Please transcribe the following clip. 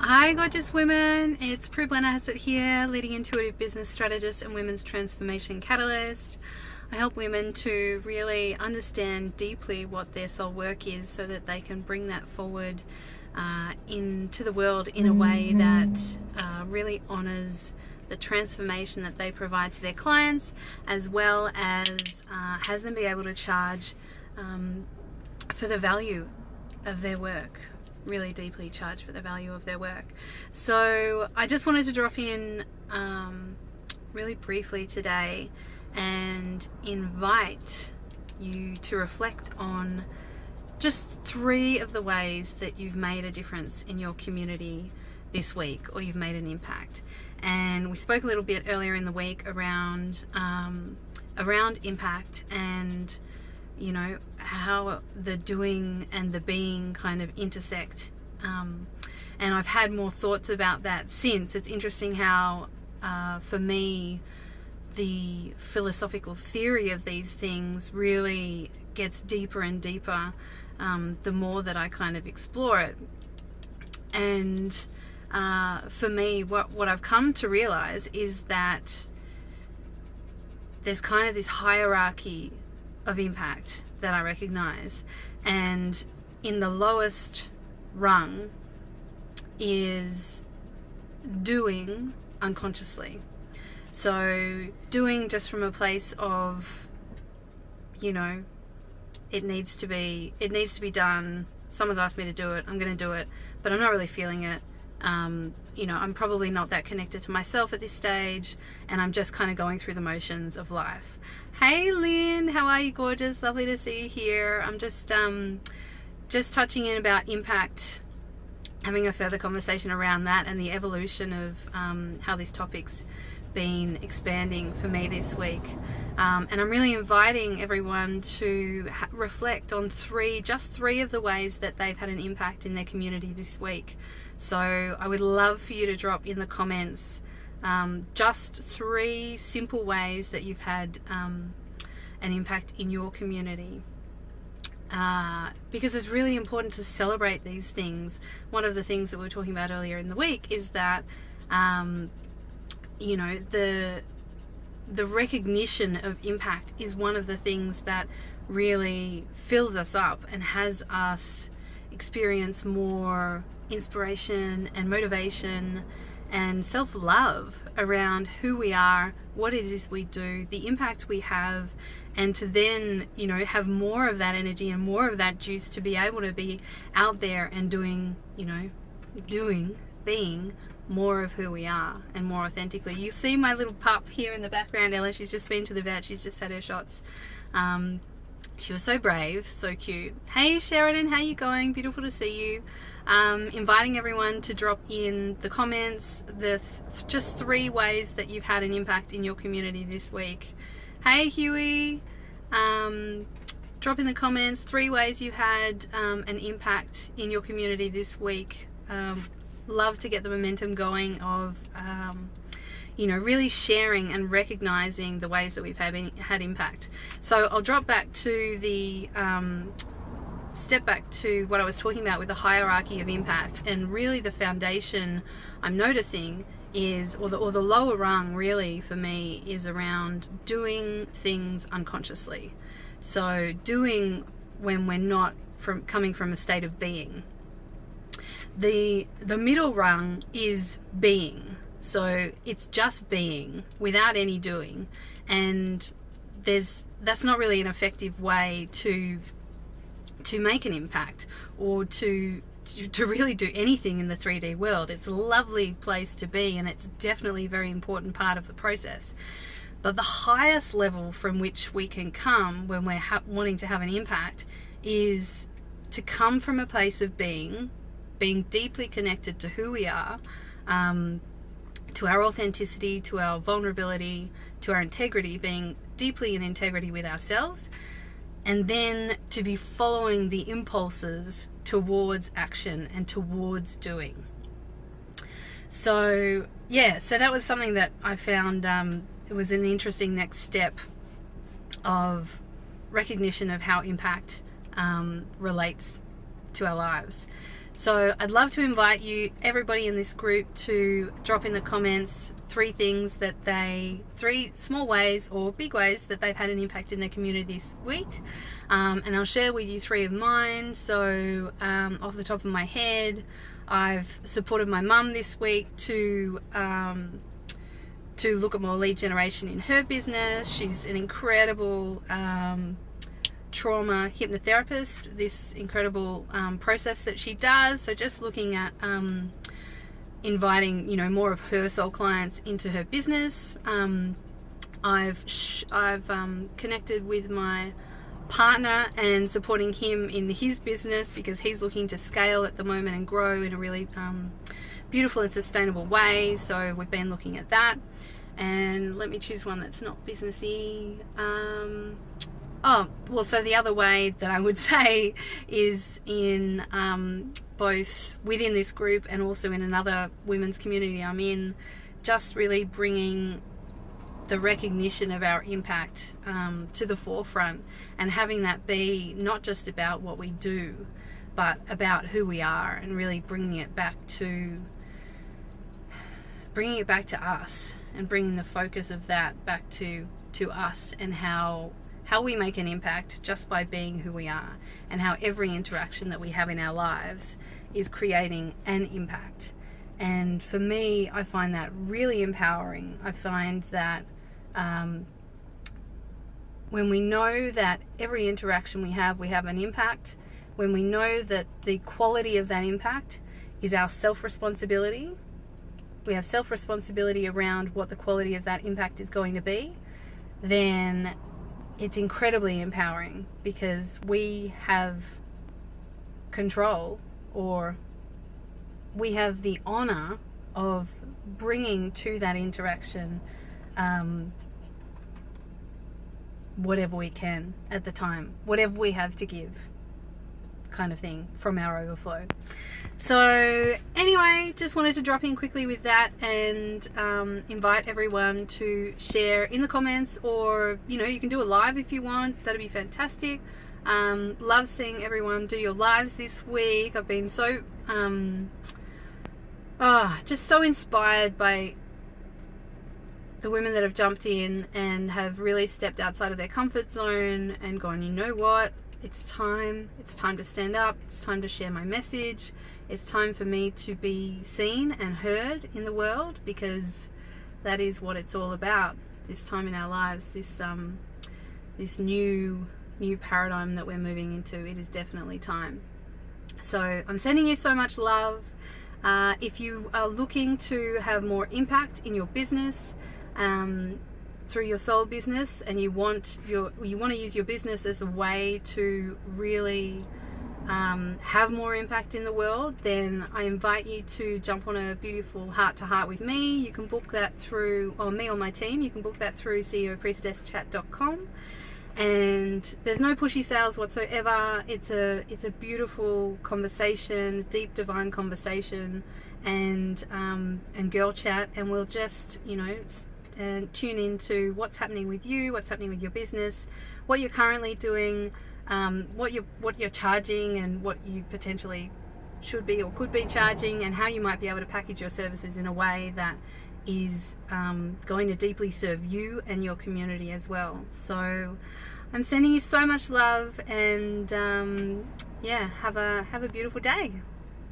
Hi gorgeous women, it's Prue Blennerhassett here, leading intuitive business strategist and women's transformation catalyst. I help women to really understand deeply what their soul work is so that they can bring that forward into the world in a way that really honors the transformation that they provide to their clients, as well as has them be able to charge for the value of their work. Really deeply charged for the value of their work. So I just wanted to drop in really briefly today and invite you to reflect on just 3 of the ways that you've made a difference in your community this week, or you've made an impact. And we spoke a little bit earlier in the week around impact, and you know, how the doing and the being kind of intersect. And I've had more thoughts about that since. It's interesting how, for me, the philosophical theory of these things really gets deeper and deeper the more that I kind of explore it. And for me, what I've come to realize is that there's kind of this hierarchy of impact that I recognize, and in the lowest rung is doing unconsciously. So doing just from a place of, you know, it needs to be done. Someone's asked me to do it, I'm going to do it, but I'm not really feeling it. You know, I'm probably not that connected to myself at this stage, and I'm just kind of going through the motions of life. Hey Lynn, how are you gorgeous? Lovely to see you here. I'm just touching in about impact, having a further conversation around that and the evolution of how this topic's been expanding for me this week. And I'm really inviting everyone to reflect on just three of the ways that they've had an impact in their community this week. So I would love for you to drop in the comments just 3 simple ways that you've had an impact in your community. Because it's really important to celebrate these things. One of the things that we were talking about earlier in the week is that you know, the recognition of impact is one of the things that really fills us up and has us experience more inspiration and motivation and self-love around who we are, what it is we do, the impact we have, and to then, you know, have more of that energy and more of that juice to be able to be out there and doing, you know, being more of who we are and more authentically. You see my little pup here in the background, Ella. She's just been to the vet. She's just had her shots. She was so brave, so cute. Hey Sheridan, how you going? Beautiful to see you. Inviting everyone to drop in the comments just 3 ways that you've had an impact in your community this week. Hey Huey, drop in the comments 3 ways you've had an impact in your community this week. Love to get the momentum going of you know, really sharing and recognizing the ways that we've had impact. So I'll drop back to the step back to what I was talking about with the hierarchy of impact, and really the foundation I'm noticing is, or the lower rung really for me, is around doing things unconsciously. So doing when we're not coming from a state of being. The middle rung is being. So it's just being without any doing, and that's not really an effective way to make an impact, or to really do anything in the 3D world. It's a lovely place to be, and it's definitely a very important part of the process. But the highest level from which we can come when we're wanting to have an impact is to come from a place of being deeply connected to who we are, to our authenticity, to our vulnerability, to our integrity, being deeply in integrity with ourselves, and then to be following the impulses towards action and towards doing. So yeah, so that was something that I found it was an interesting next step of recognition of how impact relates to our lives. So I'd love to invite you, everybody in this group, to drop in the comments 3 small ways or big ways that they've had an impact in their community this week. And I'll share with you 3 of mine. So off the top of my head, I've supported my mum this week to look at more lead generation in her business. She's an incredible trauma hypnotherapist, this incredible process that she does. So just looking at inviting, more of her soul clients into her business. I've connected with my partner and supporting him in his business because he's looking to scale at the moment and grow in a really beautiful and sustainable way. So we've been looking at that. And let me choose one that's not businessy. So the other way that I would say is in both within this group and also in another women's community I'm in, just really bringing the recognition of our impact to the forefront, and having that be not just about what we do, but about who we are, and really bringing it back to us, and bringing the focus of that back to us, and how we make an impact just by being who we are, and how every interaction that we have in our lives is creating an impact. And for me, I find that really empowering. I find that when we know that every interaction we have an impact, when we know that the quality of that impact is our self-responsibility, we have self-responsibility around what the quality of that impact is going to be, then it's incredibly empowering, because we have control, or we have the honor of bringing to that interaction whatever we can at the time, whatever we have to give, kind of thing, from our overflow. So anyway, just wanted to drop in quickly with that, and invite everyone to share in the comments, or you can do a live if you want. That'd be fantastic. Love seeing everyone do your lives this week. I've been so just so inspired by the women that have jumped in and have really stepped outside of their comfort zone and gone, you know what, it's time to stand up, it's time to share my message, it's time for me to be seen and heard in the world, because that is what it's all about this time in our lives, this new paradigm that we're moving into. It is definitely time. So I'm sending you so much love. If you are looking to have more impact in your business, through your soul business, and you want to use your business as a way to really have more impact in the world, then I invite you to jump on a beautiful heart-to-heart with me. You can book that through, or me or my team, you can book that through ceopriestesschat.com. And there's no pushy sales whatsoever. It's a beautiful conversation, deep divine conversation, and girl chat, and we'll just and tune into what's happening with you, what's happening with your business, what you're currently doing, what you're charging, and what you potentially should be or could be charging, and how you might be able to package your services in a way that is going to deeply serve you and your community as well. So I'm sending you so much love, and have a beautiful day.